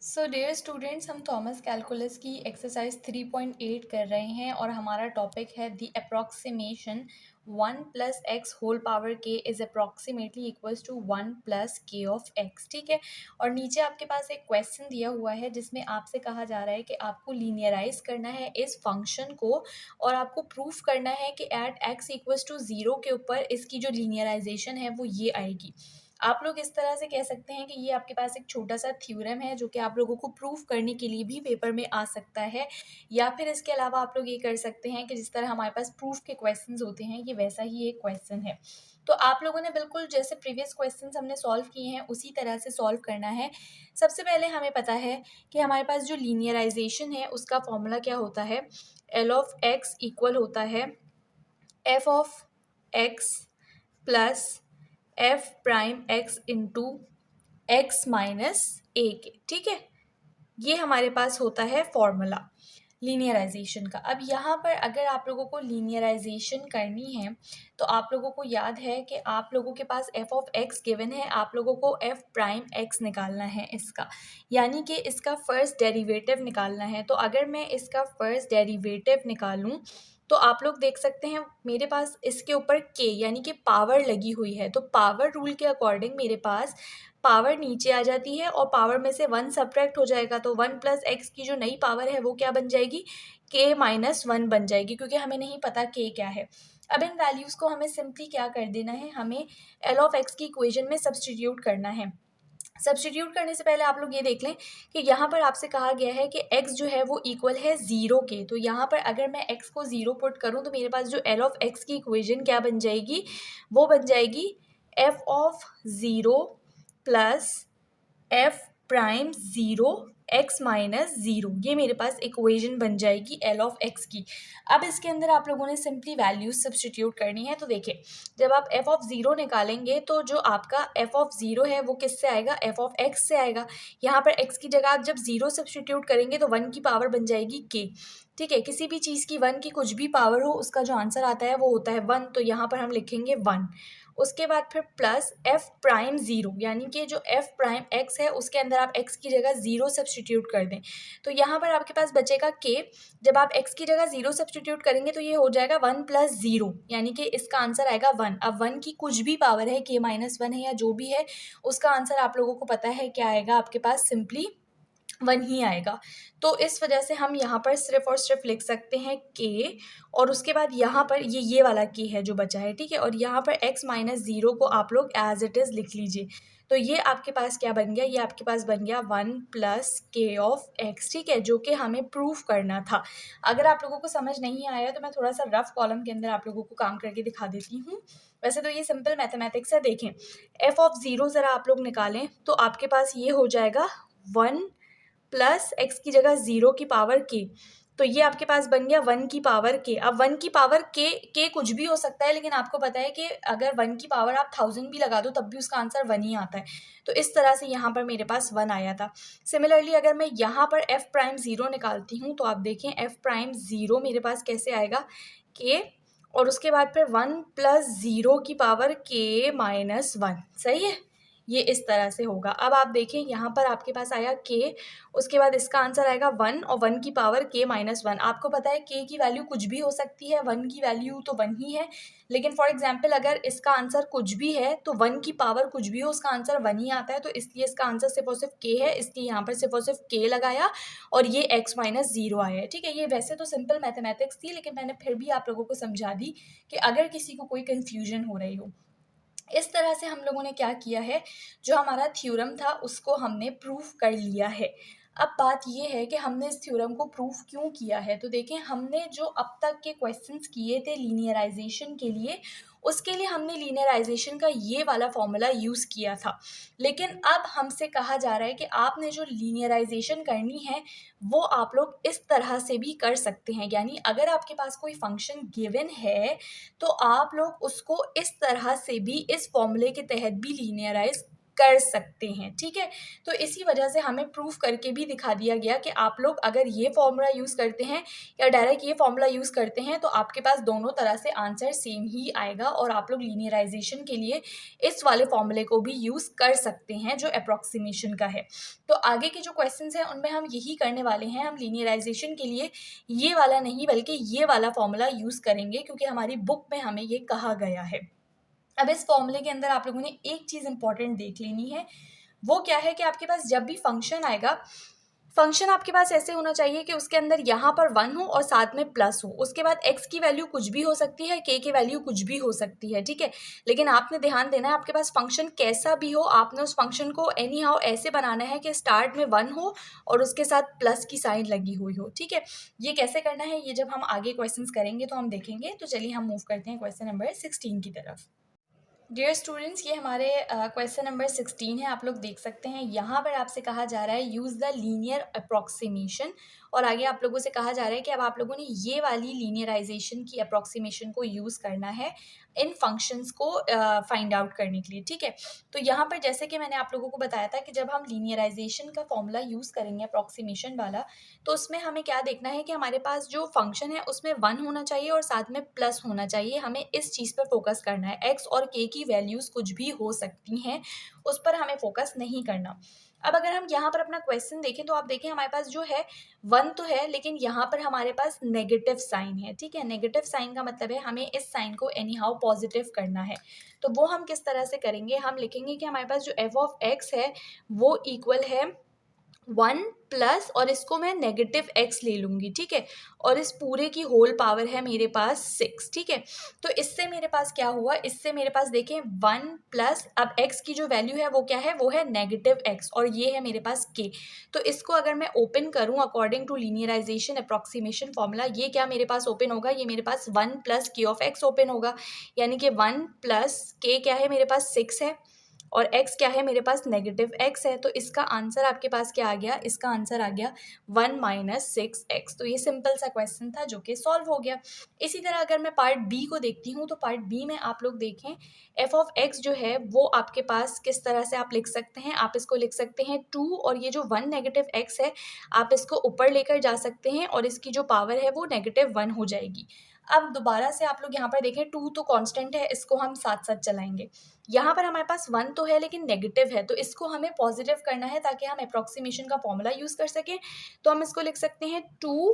सो dear students, हम Thomas calculus की exercise 3.8 कर रहे हैं और हमारा टॉपिक है the approximation 1 plus X whole power K is approximately equals to 1 plus के ऑफ एक्स। ठीक है, और नीचे आपके पास एक क्वेश्चन दिया हुआ है जिसमें आपसे कहा जा रहा है कि आपको लीनियराइज करना है इस फंक्शन को और आपको प्रूफ करना है कि एट एक्स इक्वल्स टू 0 के ऊपर इसकी जो लीनियराइजेशन है वो ये आएगी। आप लोग इस तरह से कह सकते हैं कि ये आपके पास एक छोटा सा थ्योरम है जो कि आप लोगों को प्रूफ करने के लिए भी पेपर में आ सकता है, या फिर इसके अलावा आप लोग ये कर सकते हैं कि जिस तरह हमारे पास प्रूफ के क्वेश्चंस होते हैं ये वैसा ही एक क्वेश्चन है। तो आप लोगों ने बिल्कुल जैसे प्रीवियस क्वेश्चंस हमने सॉल्व किए हैं उसी तरह से सॉल्व करना है। सबसे पहले हमें पता है कि हमारे पास जो लीनियराइजेशन है उसका फॉर्मूला क्या होता है। एल ऑफ एक्स इक्वल होता है F of X plus F prime X into X minus A के। ठीक है, ये हमारे पास होता है फॉर्मूला लीनियराइजेशन का। अब यहाँ पर अगर आप लोगों को लीनियराइजेशन करनी है तो आप लोगों को याद है कि आप लोगों के पास एफ ऑफ एक्स गिवन है, आप लोगों को एफ प्राइम एक्स निकालना है इसका, यानी कि इसका फर्स्ट डेरिवेटिव निकालना है। तो अगर मैं इसका फर्स्ट डेरिवेटिव निकालूं तो आप लोग देख सकते हैं मेरे पास इसके ऊपर के यानी कि पावर लगी हुई है, तो पावर रूल के अकॉर्डिंग मेरे पास पावर नीचे आ जाती है और पावर में से 1 सब्ट्रैक्ट हो जाएगा, तो 1 प्लस एक्स की जो नई पावर है वो क्या बन जाएगी, के माइनस 1 बन जाएगी, क्योंकि हमें नहीं पता के क्या है। अब इन वैल्यूज़ को हमें सिंपली क्या कर देना है, हमें एल ऑफ एक्स की इक्वेशन में सब्सटीट्यूट करना है। सब्सटीट्यूट करने से पहले आप लोग ये देख लें कि यहाँ पर आपसे कहा गया है कि x जो है वो इक्वल है 0 के, तो यहाँ पर अगर मैं x को 0 पुट करूँ तो मेरे पास जो एल ऑफ एक्स की इक्वेशन क्या बन जाएगी, वो बन जाएगी F of 0 plus F prime 0 x minus 0, ये मेरे पास इक्वेशन बन जाएगी एल ऑफ एक्स की। अब इसके अंदर आप लोगों ने सिंपली वैल्यूज सब्सटीट्यूट करनी है। तो देखिए, जब आप एफ ऑफ 0 निकालेंगे तो जो आपका एफ ऑफ 0 है वो किससे आएगा, एफ ऑफ एक्स से आएगा। यहाँ पर एक्स की जगह आप जब 0 सब्सटीट्यूट करेंगे तो 1 की पावर बन जाएगी के। ठीक है, किसी भी चीज़ की 1 की कुछ भी पावर हो उसका जो आंसर आता है वो होता है 1, तो यहाँ पर हम लिखेंगे 1। उसके बाद फिर प्लस एफ प्राइम 0, यानी कि जो एफ प्राइम एक्स है उसके अंदर आप एक्स की जगह 0 सब्सटीट्यूट कर दें, तो यहाँ पर आपके पास बचेगा के। जब आप एक्स की जगह 0 सब्सटीट्यूट करेंगे तो ये हो जाएगा 1 प्लस 0, यानी कि इसका आंसर आएगा 1। अब 1 की कुछ भी पावर है, के माइनस 1 है या जो भी है, उसका आंसर आप लोगों को पता है क्या आएगा, आपके पास सिंपली 1 ही आएगा। तो इस वजह से हम यहाँ पर सिर्फ और सिर्फ लिख सकते हैं के, और उसके बाद यहाँ पर ये वाला के है जो बचा है। ठीक है, और यहाँ पर x माइनस 0 को आप लोग एज इट इज़ लिख लीजिए। तो ये आपके पास क्या बन गया, ये आपके पास बन गया 1 प्लस के ऑफ एक्स। ठीक है, जो कि हमें प्रूफ करना था। अगर आप लोगों को समझ नहीं आया तो मैं थोड़ा सा रफ कॉलम के अंदर आप लोगों को काम करके दिखा देती हूँ। वैसे तो ये सिंपल मैथमेटिक्स है। देखें, एफ ऑफ 0 ज़रा आप लोग निकालें तो आपके पास ये हो जाएगा 1 प्लस एक्स की जगह 0 की पावर के, तो ये आपके पास बन गया 1 की पावर के। अब 1 की पावर के कुछ भी हो सकता है, लेकिन आपको पता है कि अगर 1 की पावर आप 1000 भी लगा दो तब भी उसका आंसर 1 ही आता है। तो इस तरह से यहाँ पर मेरे पास 1 आया था। सिमिलरली अगर मैं यहाँ पर एफ प्राइम 0 निकालती हूँ तो आप देखें एफ प्राइम 0 मेरे पास कैसे आएगा, के, और उसके बाद फिर 1 प्लस 0 की पावर के माइनस 1। सही है, ये इस तरह से होगा। अब आप देखें यहाँ पर आपके पास आया के, उसके बाद इसका आंसर आएगा 1 और 1 की पावर के माइनस 1। आपको पता है के की वैल्यू कुछ भी हो सकती है, 1 की वैल्यू तो 1 ही है, लेकिन फॉर एग्जांपल अगर इसका आंसर कुछ भी है तो 1 की पावर कुछ भी हो उसका आंसर 1 ही आता है, तो इसलिए इसका आंसर सिर्फ और सिर्फ के है, इसलिए यहाँ पर सिर्फ और सिर्फ के लगाया और ये x माइनस 0 आया है। ठीक है, ये वैसे तो सिंपल मैथमेटिक्स थी, लेकिन मैंने फिर भी आप लोगों को समझा दी कि अगर किसी को कोई कन्फ्यूजन हो रही हो। इस तरह से हम लोगों ने क्या किया है, जो हमारा थ्योरम था उसको हमने प्रूफ कर लिया है। अब बात ये है कि हमने इस थ्योरम को प्रूफ क्यों किया है। तो देखें, हमने जो अब तक के क्वेश्चंस किए थे लीनियराइजेशन के लिए, उसके लिए हमने लीनियराइजेशन का ये वाला फॉर्मूला यूज़ किया था। लेकिन अब हमसे कहा जा रहा है कि आपने जो लीनियराइजेशन करनी है वो आप लोग इस तरह से भी कर सकते हैं, यानी अगर आपके पास कोई फंक्शन गिवन है तो आप लोग उसको इस तरह से भी इस फॉर्मूले के तहत भी लीनियराइज कर सकते हैं, ठीक है। तो इसी वजह से हमें प्रूफ करके भी दिखा दिया गया कि आप लोग अगर ये फॉर्मूला यूज़ करते हैं या डायरेक्ट ये फॉर्मूला यूज़ करते हैं तो आपके पास दोनों तरह से आंसर सेम ही आएगा और आप लोग लीनियराइजेशन के लिए इस वाले फॉर्मूले को भी यूज़ कर सकते हैं जो अप्रॉक्सीमेशन का है। तो आगे के जो क्वेश्चंस हैं उनमें हम यही करने वाले हैं, हम लीनियराइजेशन के लिए ये वाला नहीं बल्कि ये वाला फॉर्मूला यूज़ करेंगे क्योंकि हमारी बुक में हमें ये कहा गया है। अब इस फॉर्मूले के अंदर आप लोगों ने एक चीज़ इंपॉर्टेंट देख लेनी है, वो क्या है कि आपके पास जब भी फंक्शन आएगा, फंक्शन आपके पास ऐसे होना चाहिए कि उसके अंदर यहाँ पर 1 हो और साथ में प्लस हो। उसके बाद x की वैल्यू कुछ भी हो सकती है, k की वैल्यू कुछ भी हो सकती है, ठीक है। लेकिन आपने ध्यान देना है आपके पास फंक्शन कैसा भी हो, आपने उस फंक्शन को एनी हाउ ऐसे बनाना है कि स्टार्ट में 1 हो और उसके साथ प्लस की साइन लगी हुई हो, ठीक है। ये कैसे करना है ये जब हम आगे क्वेश्चन करेंगे तो हम देखेंगे। तो चलिए हम मूव करते हैं क्वेश्चन नंबर 16 की तरफ। डियर स्टूडेंट्स, ये हमारे क्वेश्चन नंबर 16 है। आप लोग देख सकते हैं यहाँ पर आपसे कहा जा रहा है यूज़ द लीनियर अप्रॉक्सीमेशन, और आगे आप लोगों से कहा जा रहा है कि अब आप लोगों ने ये वाली लीनियराइजेशन की अप्रॉक्सीमेशन को यूज़ करना है इन फंक्शंस को फाइंड आउट करने के लिए, ठीक है। तो यहाँ पर जैसे कि मैंने आप लोगों को बताया था कि जब हम लीनियराइजेशन का फॉर्मूला यूज़ करेंगे अप्रॉक्सीमेशन वाला, तो उसमें हमें क्या देखना है कि हमारे पास जो फंक्शन है उसमें 1 होना चाहिए और साथ में प्लस होना चाहिए। हमें इस चीज़ पर फोकस करना है। x और k की वैल्यूज़ कुछ भी हो सकती हैं, उस पर हमें फोकस नहीं करना। अब अगर हम यहाँ पर अपना क्वेश्चन देखें तो आप देखें हमारे पास जो है 1 तो है, लेकिन यहाँ पर हमारे पास नेगेटिव साइन है, ठीक है। नेगेटिव साइन का मतलब है हमें इस साइन को एनी हाउ पॉजिटिव करना है। तो वो हम किस तरह से करेंगे, हम लिखेंगे कि हमारे पास जो एफ ऑफ एक्स है वो इक्वल है 1 प्लस, और इसको मैं नेगेटिव x ले लूँगी, ठीक है। और इस पूरे की होल पावर है मेरे पास 6, ठीक है। तो इससे मेरे पास क्या हुआ, इससे मेरे पास देखें 1 प्लस, अब x की जो वैल्यू है वो क्या है, वो है नेगेटिव x, और ये है मेरे पास k। तो इसको अगर मैं ओपन करूँ according to linearisation approximation formula, ये क्या मेरे पास ओपन होगा, ये मेरे पास 1 plus k of x open होगा, यानी कि 1 प्लस k क्या है मेरे पास 6 है और x क्या है मेरे पास नेगेटिव x है। तो इसका आंसर आपके पास क्या आ गया, इसका आंसर आ गया 1 माइनस 6x। तो ये सिंपल सा क्वेश्चन था जो कि सॉल्व हो गया। इसी तरह अगर मैं पार्ट बी को देखती हूँ तो पार्ट बी में आप लोग देखें एफ ऑफ एक्स जो है वो आपके पास किस तरह से आप लिख सकते हैं, आप इसको लिख सकते हैं 2, और ये जो 1 नेगेटिव x है आप इसको ऊपर लेकर जा सकते हैं और इसकी जो पावर है वो -1 हो जाएगी। अब दोबारा से आप लोग यहाँ पर देखें 2 तो कांस्टेंट है, इसको हम साथ साथ चलाएंगे। यहाँ पर हमारे पास 1 तो है लेकिन नेगेटिव है, तो इसको हमें पॉजिटिव करना है ताकि हम अप्रॉक्सीमेशन का फॉर्मूला यूज़ कर सकें। तो हम इसको लिख सकते हैं 2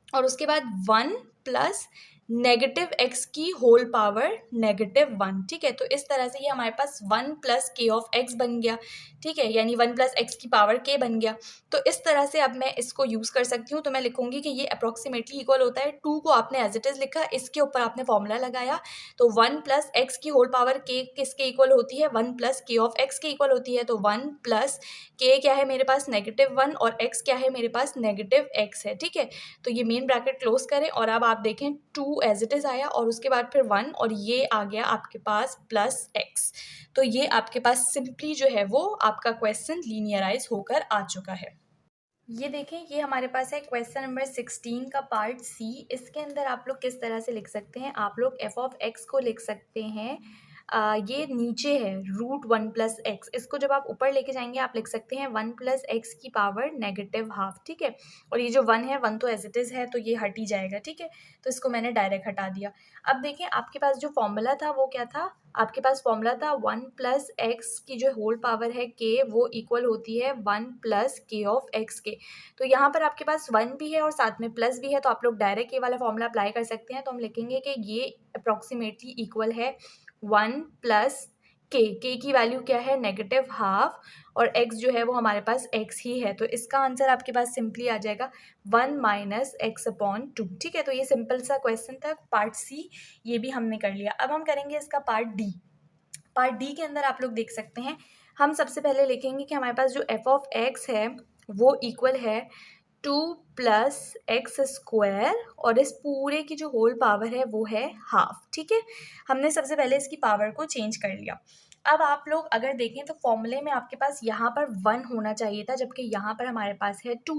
और उसके बाद 1 प्लस नेगेटिव x की होल पावर -1, ठीक है। तो इस तरह से ये हमारे पास 1 प्लस k ऑफ x बन गया, ठीक है, यानी 1 प्लस x की पावर k बन गया। तो इस तरह से अब मैं इसको यूज़ कर सकती हूँ। तो मैं लिखूंगी कि ये अप्रॉक्सीमेटली इक्वल होता है 2 को आपने एज इट इज़ लिखा, इसके ऊपर आपने फॉर्मूला लगाया, तो 1 प्लस x की होल पावर k किसके इक्वल होती है, 1 प्लस k ऑफ x के इक्वल होती है। तो 1 प्लस k क्या है मेरे पास -1 और x क्या है मेरे पास -x है, ठीक है। तो ये मेन ब्रैकेट क्लोज करें और अब आप देखें 2 एज इट इज़ आया और उसके बाद फिर 1 और ये आ गया आपके पास प्लस x। तो ये आपके पास सिंपली जो है वो आपका क्वेश्चन लीनियराइज होकर आ चुका है। ये देखें, ये हमारे पास है क्वेश्चन नंबर 16 का पार्ट सी। इसके अंदर आप लोग किस तरह से लिख सकते हैं, आप लोग एफ ऑफ एक्स को लिख सकते हैं, ये नीचे है √1 प्लस एक्स, इसको जब आप ऊपर लेके जाएंगे आप लिख सकते हैं 1 प्लस एक्स की पावर -1/2, ठीक है। और ये जो 1 है 1 तो एज इट इज़ है तो ये हट ही जाएगा, ठीक है। तो इसको मैंने डायरेक्ट हटा दिया। अब देखें आपके पास जो फॉर्मूला था वो क्या था, आपके पास फॉर्मूला था 1 प्लस एक्स की जो होल पावर है k वो इक्वल होती है 1 प्लस k ऑफ x के। तो यहाँ पर आपके पास 1 भी है और साथ में प्लस भी है, तो आप लोग डायरेक्ट ये वाला फॉर्मूला अप्लाई कर सकते हैं। तो हम लिखेंगे कि ये अप्रॉक्सीमेटली इक्वल है 1 प्लस k की वैल्यू क्या है -1/2 और x जो है वो हमारे पास x ही है। तो इसका आंसर आपके पास सिंपली आ जाएगा 1 माइनस x/2, ठीक है। तो ये सिंपल सा क्वेश्चन था पार्ट सी, ये भी हमने कर लिया। अब हम करेंगे इसका पार्ट डी। पार्ट डी के अंदर आप लोग देख सकते हैं, हम सबसे पहले लिखेंगे कि हमारे पास जो एफ ऑफ एक्स है वो इक्वल है 2 प्लस एक्स स्क्वायर और इस पूरे की जो होल पावर है वो है हाफ, ठीक है। हमने सबसे पहले इसकी पावर को चेंज कर लिया। अब आप लोग अगर देखें तो फॉर्मूले में आपके पास यहाँ पर 1 होना चाहिए था, जबकि यहाँ पर हमारे पास है 2।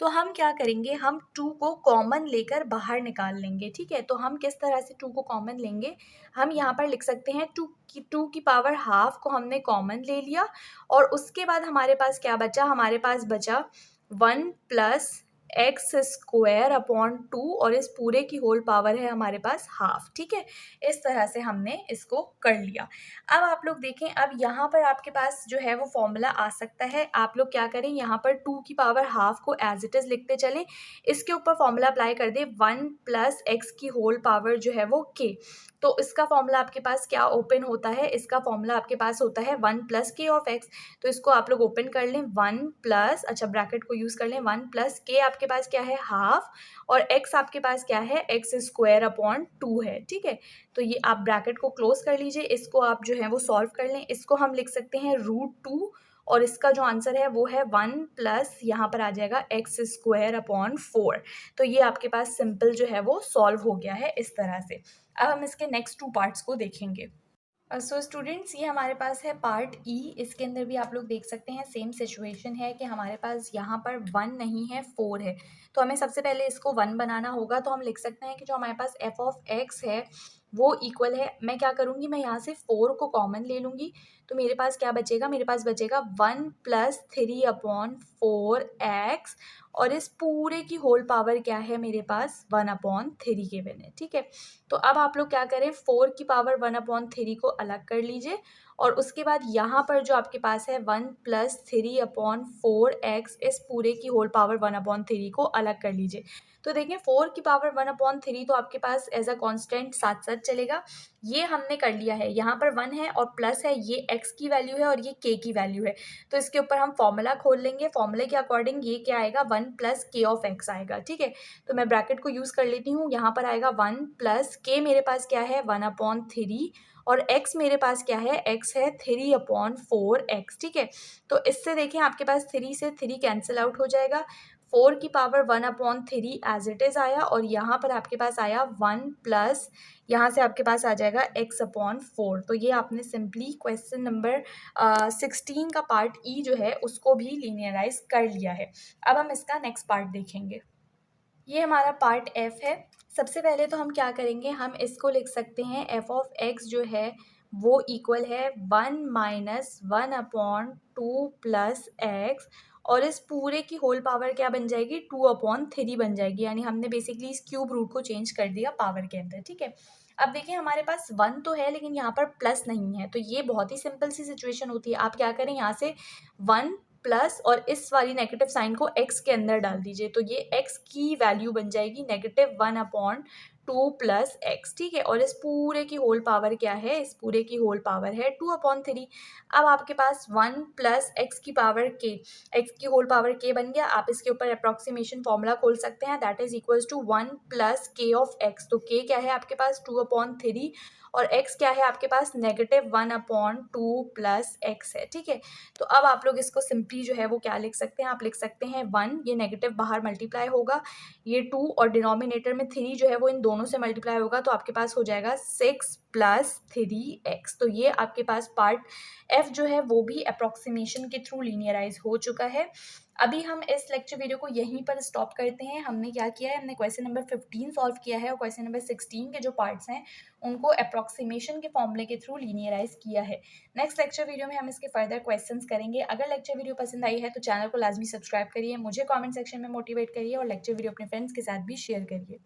तो हम क्या करेंगे, हम 2 को कॉमन लेकर बाहर निकाल लेंगे, ठीक है। तो हम किस तरह से 2 को कॉमन लेंगे, हम यहाँ पर लिख सकते हैं 2 की पावर हाफ को हमने कॉमन ले लिया, और उसके बाद हमारे पास क्या बचा, हमारे पास बचा 1 प्लस एक्स स्क्वायर अपॉन 2, और इस पूरे की होल पावर है हमारे पास हाफ, ठीक है। इस तरह से हमने इसको कर लिया। अब आप लोग देखें, अब यहाँ पर आपके पास जो है वो फॉर्मूला आ सकता है। आप लोग क्या करें, यहाँ पर 2 की पावर हाफ को एज इट इज़ लिखते चलें, इसके ऊपर फॉर्मूला अप्लाई कर दे 1 प्लस एक्स की होल पावर जो है वो के। तो इसका फॉर्मूला आपके पास क्या ओपन होता है, इसका फॉर्मूला आपके पास होता है 1 प्लस के ऑफ एक्स। तो इसको आप लोग ओपन कर लें, 1 प्लस, अच्छा ब्रैकेट को यूज़ कर लें, 1 प्लस के आपके पास क्या है हाफ, और एक्स आपके पास क्या है एक्स स्क्वायर अपॉन 2 है, ठीक है। तो ये आप ब्रैकेट को क्लोज कर लीजिए, इसको आप जो है वो सॉल्व कर लें। इसको हम लिख सकते हैं √2, और इसका जो आंसर है वो है 1 प्लस यहाँ पर आ जाएगा एक्स स्क्वायर अपॉन 4। तो ये आपके पास सिंपल जो है वो सॉल्व हो गया है इस तरह से। अब हम इसके नेक्स्ट 2 पार्ट्स को देखेंगे। सो स्टूडेंट्स, ये हमारे पास है पार्ट ई। इसके अंदर भी आप लोग देख सकते हैं सेम सिचुएशन है कि हमारे पास यहाँ पर 1 नहीं है, 4 है। तो हमें सबसे पहले इसको 1 बनाना होगा। तो हम लिख सकते हैं कि जो हमारे पास एफ ऑफ एक्स है वो इक्वल है, मैं क्या करूँगी, मैं यहाँ से 4 को कॉमन ले लूँगी। तो मेरे पास क्या बचेगा, मेरे पास बचेगा 1 प्लस 3 अपॉन 4 एक्स, और इस पूरे की होल पावर क्या है मेरे पास 1 अपॉन 3 के बने, ठीक है। तो अब आप लोग क्या करें, 4 की पावर 1 अपॉन 3 को अलग कर लीजिए, और उसके बाद यहाँ पर जो आपके पास है 1 प्लस 3 अपॉन 4 एक्स, इस पूरे की होल पावर 1 अपॉन 3 को अलग कर लीजिए। तो देखें 4 की पावर 1 अपॉन 3 तो आपके पास एज अ कांस्टेंट साथ साथ चलेगा। ये हमने कर लिया है, यहाँ पर 1 है और प्लस है, ये x की वैल्यू है और ये k की वैल्यू है। तो इसके ऊपर हम फॉर्मूला खोल लेंगे, फॉर्मूले के अकॉर्डिंग ये क्या आएगा, 1 प्लस के ऑफ एक्स आएगा, ठीक है। तो मैं ब्रैकेट को यूज़ कर लेती हूँ, यहाँ पर आएगा 1 प्लस के मेरे पास क्या है 1 अपॉन 3, और x मेरे पास क्या है, x है 3 अपॉन 4 एक्स, ठीक है। तो इससे देखें आपके पास 3 से 3 कैंसिल आउट हो जाएगा, 4 की power 1 upon 3 as it is आया, और यहाँ पर आपके पास आया 1 प्लस, यहाँ से आपके पास आ जाएगा x अपॉन 4। तो ये आपने सिंपली क्वेश्चन नंबर 16 का पार्ट ई जो है उसको भी लीनियराइज कर लिया है। अब हम इसका नेक्स्ट पार्ट देखेंगे। ये हमारा पार्ट एफ है। सबसे पहले तो हम क्या करेंगे, हम इसको लिख सकते हैं एफ ऑफ एक्स जो है वो इक्वल है 1 माइनस 1 अपॉन 2 प्लस एक्स, और इस पूरे की होल पावर क्या बन जाएगी 2 अपॉन 3 बन जाएगी। यानी हमने बेसिकली इस क्यूब रूट को चेंज कर दिया पावर के अंदर, ठीक है। अब देखिए हमारे पास 1 तो है लेकिन यहाँ पर प्लस नहीं है, तो ये बहुत ही सिंपल सी सिचुएशन होती है। आप क्या करें, यहाँ से 1 प्लस और इस वाली नेगेटिव साइन को x के अंदर डाल दीजिए, तो ये x की वैल्यू बन जाएगी -1 अपॉन 2 प्लस एक्स, ठीक है। और इस पूरे की होल पावर क्या है, इस पूरे की होल पावर है 2 अपॉन 3। अब आपके पास 1 प्लस एक्स की पावर k, एक्स की होल पावर k बन गया। आप इसके ऊपर अप्रॉक्सीमेशन फॉर्मूला खोल सकते हैं, that is equals to 1 plus के ऑफ एक्स। तो k क्या है आपके पास 2 अपॉन 3, और x क्या है आपके पास -1 अपॉन 2 प्लस एक्स है, ठीक है। तो अब आप लोग इसको सिंपली जो है वो क्या लिख सकते हैं, आप लिख सकते हैं 1, ये नेगेटिव बाहर मल्टीप्लाई होगा, ये 2 और डिनोमिनेटर में 3 जो है वो इन दोनों से मल्टीप्लाई होगा, तो आपके पास हो जाएगा 6 प्लस 3x। तो ये आपके पास पार्ट f जो है वो भी अप्रॉक्सीमेशन के थ्रू लीनियराइज हो चुका है। अभी हम इस लेक्चर वीडियो को यहीं पर स्टॉप करते हैं। हमने क्या किया है, हमने क्वेश्चन नंबर 15 सॉल्व किया है, और क्वेश्चन नंबर 16 के जो पार्ट्स हैं उनको अप्रॉक्सीमेशन के फॉर्मूले के थ्रू लीनियराइज किया है। नेक्स्ट लेक्चर वीडियो में हम इसके फर्दर क्वेश्चंस करेंगे। अगर लेक्चर वीडियो पसंद आई है तो चैनल को लाजमी सब्सक्राइब करिए, मुझे कमेंट सेक्शन में मोटिवेट करिए, और लेक्चर वीडियो अपने फ्रेंड्स के साथ भी शेयर करिए।